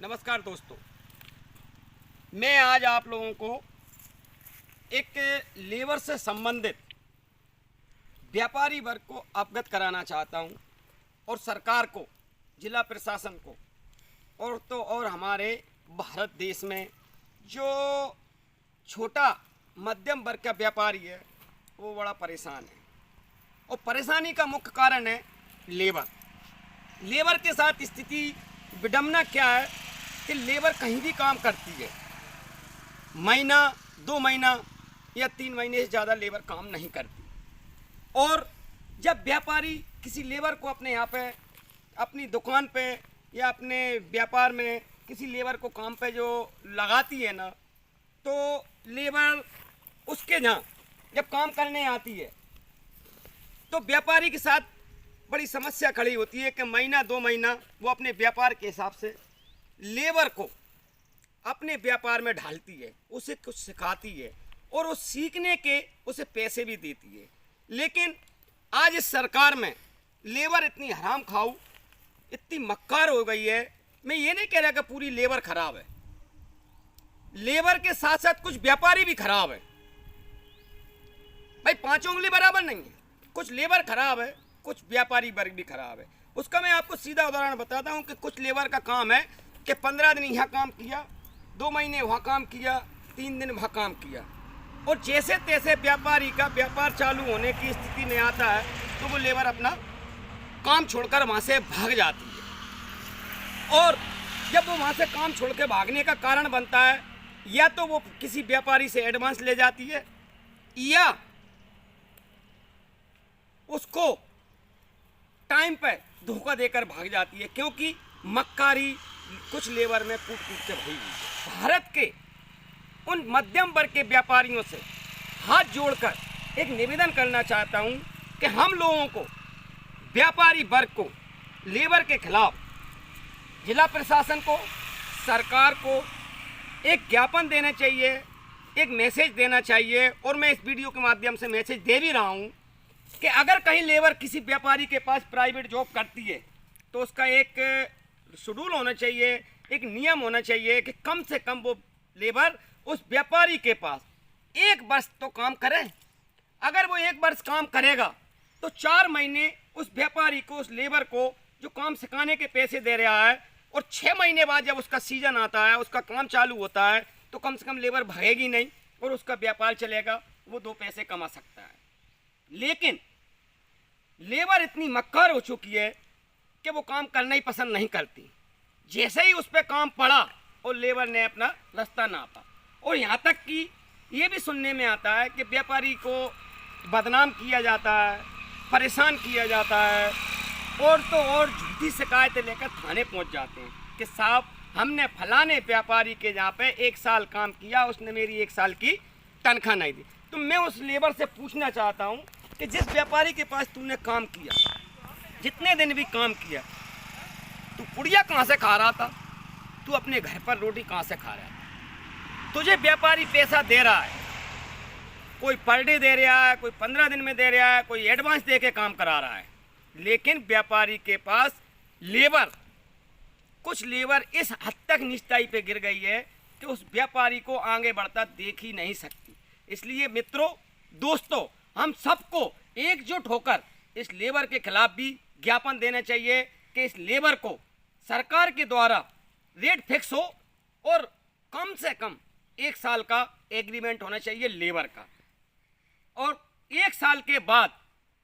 नमस्कार दोस्तों, मैं आज आप लोगों को एक लेबर से संबंधित व्यापारी वर्ग को अवगत कराना चाहता हूं और सरकार को, जिला प्रशासन को और हमारे भारत देश में जो छोटा मध्यम वर्ग का व्यापारी है वो बड़ा परेशान है। और परेशानी का मुख्य कारण है लेबर के साथ स्थिति विडंबना क्या है कि लेबर कहीं भी काम करती है, महीना 2 महीना या 3 महीने से ज़्यादा लेबर काम नहीं करती। और जब व्यापारी किसी लेबर को अपने यहाँ पे अपनी दुकान पे या अपने व्यापार में किसी लेबर को काम पे जो लगाती है ना, तो लेबर उसके यहाँ जब काम करने आती है तो व्यापारी के साथ बड़ी समस्या खड़ी होती है कि महीना 2 महीना वो अपने व्यापार के हिसाब से लेबर को अपने व्यापार में ढालती है, उसे कुछ सिखाती है और उस सीखने के उसे पैसे भी देती है। लेकिन आज इस सरकार में लेबर इतनी हराम खाऊ, इतनी मक्कार हो गई है। मैं ये नहीं कह रहा कि पूरी लेबर खराब है, लेबर के साथ साथ कुछ व्यापारी भी खराब है। भाई 5 उंगली बराबर नहीं है, कुछ लेबर खराब है, कुछ व्यापारी वर्ग भी खराब है। उसका मैं आपको सीधा उदाहरण बताता हूँ कि कुछ लेबर का काम है कि 15 दिन यहाँ काम किया, 2 महीने वहाँ काम किया, 3 दिन वहाँ काम किया, और जैसे तैसे व्यापारी का व्यापार चालू होने की स्थिति में आता है तो वो लेबर अपना काम छोड़कर वहाँ से भाग जाती है। और जब वो वहाँ से काम छोड़ के भागने का कारण बनता है, या तो वो किसी व्यापारी से एडवांस ले जाती है या उसको टाइम पे धोखा देकर भाग जाती है, क्योंकि मक्कारी कुछ लेबर में कूट कूट के भरी हुई है। भारत के उन मध्यम वर्ग के व्यापारियों से हाथ जोड़कर एक निवेदन करना चाहता हूं कि हम लोगों को, व्यापारी वर्ग को, लेबर के खिलाफ जिला प्रशासन को, सरकार को एक ज्ञापन देना चाहिए, एक मैसेज देना चाहिए। और मैं इस वीडियो के माध्यम से मैसेज दे भी रहा हूं कि अगर कहीं लेबर किसी व्यापारी के पास प्राइवेट जॉब करती है तो उसका एक शेड्यूल होना चाहिए, एक नियम होना चाहिए कि कम से कम वो लेबर उस व्यापारी के पास 1 वर्ष तो काम करे। अगर वो 1 वर्ष काम करेगा तो 4 महीने उस व्यापारी को, उस लेबर को जो काम सिखाने के पैसे दे रहा है, और 6 महीने बाद जब उसका सीजन आता है, उसका काम चालू होता है, तो कम से कम लेबर भागेगी नहीं और उसका व्यापार चलेगा, वो 2 पैसे कमा सकता है। लेकिन लेबर इतनी मक्कार हो चुकी है कि वो काम करना ही पसंद नहीं करती। जैसे ही उस पर काम पड़ा और लेबर ने अपना रास्ता नापा, और यहाँ तक कि ये भी सुनने में आता है कि व्यापारी को बदनाम किया जाता है, परेशान किया जाता है, और तो और झूठी शिकायतें लेकर थाने पहुँच जाते हैं कि साहब हमने फलाने व्यापारी के जहाँ पे 1 साल काम किया, उसने मेरी 1 साल की तनख्वाह नहीं दी। तो मैं उस लेबर से पूछना चाहता हूँ कि जिस व्यापारी के पास तूने काम किया, जितने दिन भी काम किया, तू पुड़िया कहाँ से खा रहा था? तू अपने घर पर रोटी कहाँ से खा रहा था? तुझे व्यापारी पैसा दे रहा है, कोई पर डे दे रहा है, कोई 15 दिन में दे रहा है, कोई एडवांस दे के काम करा रहा है। लेकिन व्यापारी के पास लेबर, कुछ लेबर इस हद तक निस्ताई पे गिर गई है कि उस व्यापारी को आगे बढ़ता देख ही नहीं सकती। इसलिए मित्रों, दोस्तों, हम सबको एकजुट होकर इस लेबर के खिलाफ भी ज्ञापन देना चाहिए कि इस लेबर को सरकार के द्वारा रेट फिक्स हो और कम से कम 1 साल का एग्रीमेंट होना चाहिए लेबर का, और 1 साल के बाद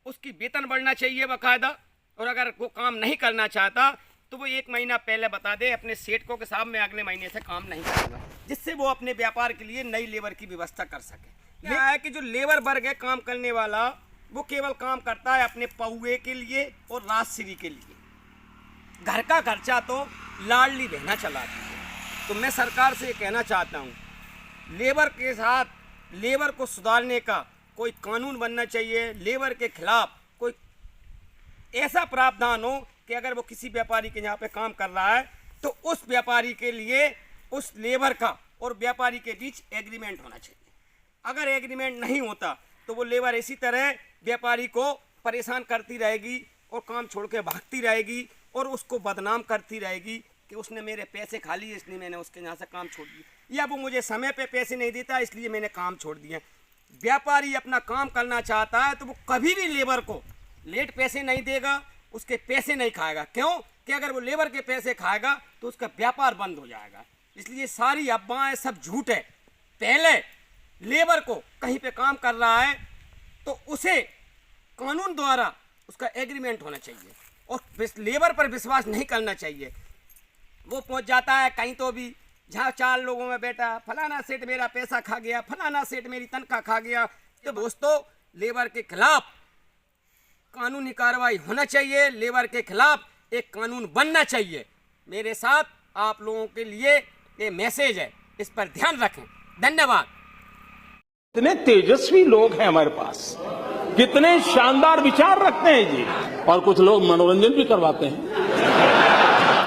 उसकी वेतन बढ़ना चाहिए बाकायदा। और अगर वो काम नहीं करना चाहता तो वो 1 महीना पहले बता दे अपने सेठ को कि साहब मैं अगले महीने से काम नहीं करूँगा, जिससे वो अपने व्यापार के लिए नई लेबर की व्यवस्था कर सके। क्या है कि जो लेबर वर्ग है काम करने वाला, वो केवल काम करता है अपने पौए के लिए और राजश्री के लिए, घर का खर्चा तो लाडली बहना चलाती है। तो मैं सरकार से ये कहना चाहता हूँ, लेबर के साथ लेबर को सुधारने का कोई कानून बनना चाहिए। लेबर के खिलाफ कोई ऐसा प्रावधान हो कि अगर वो किसी व्यापारी के यहाँ पे काम कर रहा है तो उस व्यापारी के लिए उस लेबर का और व्यापारी के बीच एग्रीमेंट होना चाहिए। अगर एग्रीमेंट नहीं होता तो वो लेबर इसी तरह व्यापारी को परेशान करती रहेगी और काम छोड़ के भागती रहेगी और उसको बदनाम करती रहेगी कि उसने मेरे पैसे खा लिए इसलिए मैंने उसके यहाँ से काम छोड़ दिया, या वो मुझे समय पे पैसे नहीं देता इसलिए मैंने काम छोड़ दिया। व्यापारी अपना काम करना चाहता है तो वो कभी भी लेबर को लेट पैसे नहीं देगा, उसके पैसे नहीं खाएगा। क्यों कि अगर वो लेबर के पैसे खाएगा तो उसका व्यापार बंद हो जाएगा। इसलिए सारी अफवाहें सब झूठ है। पहले लेबर को कहीं पे काम कर रहा है तो उसे कानून द्वारा उसका एग्रीमेंट होना चाहिए और लेबर पर विश्वास नहीं करना चाहिए। वो पहुंच जाता है कहीं तो भी जहाँ 4 लोगों में बैठा, फलाना सेठ मेरा पैसा खा गया, फलाना सेठ मेरी तनख्वाह खा गया। तो दोस्तों, लेबर के खिलाफ कानूनी कार्रवाई होना चाहिए, लेबर के खिलाफ एक कानून बनना चाहिए। मेरे साथ आप लोगों के लिए ये मैसेज है, इस पर ध्यान रखें। धन्यवाद। कितने तेजस्वी लोग हैं हमारे पास, कितने शानदार विचार रखते हैं जी, और कुछ लोग मनोरंजन भी करवाते हैं।